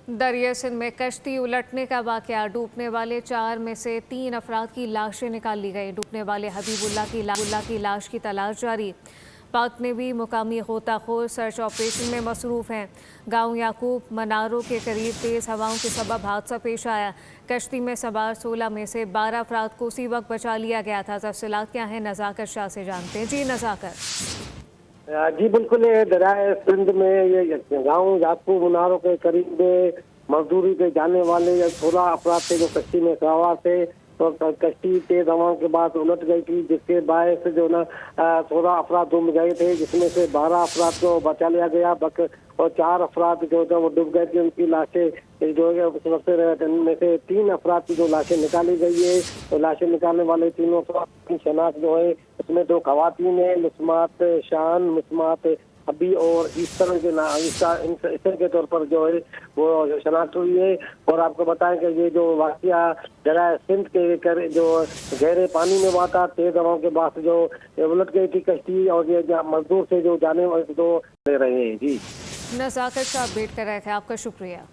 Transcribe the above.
दरिया सिंध में कश्ती उलटने का वाकया। डूबने वाले 4 में से 3 अफराद की लाशें निकाल ली गई। डूबने वाले हबीबुल्लाह की लाश की तलाश जारी। पाक ने भी मुकामी गोताखोर सर्च ऑपरेशन में मसरूफ हैं। गांव याकूब मनारों के करीब तेज हवाओं के सबब हादसा पेश आया। कश्ती में सवार 16 में से 12 अफराद को उसी वक्त बचा लिया गया था। तफसीलात क्या हैं, नज़ाकत शाह से जानते हैं। जी नज़ाकत। जी बिल्कुल, ये दरियाए सिंध में ये गांव याकूब मुनारों के करीब मजदूरी पे जाने वाले 16 अफराद थे जो कश्ती में सवार थे। तो कश्ती तेज हवाओं के बाद उलट गई थी, जिसके बायस जो ना 16 अफराद डूब गए थे, जिसमें से 12 अफराद को बचा लिया गया और 4 अफराद जो है वो डूब गए थे। उनकी लाशें जो है उस वक्त में से 3 अफराद की जो लाशें निकाली गई है। तो लाशें निकालने वाले तीनों अफराद की शनाख्त जो है उसमें 2 खवातीन है, मुस्मात शान, मुस्मात अभी और ईस्टर के तौर पर जो है वो शनाख्त हुई है। और आपको बताएं कि ये जो वाकया दरिया सिंध के जो गहरे पानी में हुआ था, तेज हवाओं के बाद जो उलट गई थी कश्ती और ये मजदूर से जो जाने वाले तो ले रहे हैं। जी नज़ाकत शाह अपडेट कर रहे थे, आपका शुक्रिया।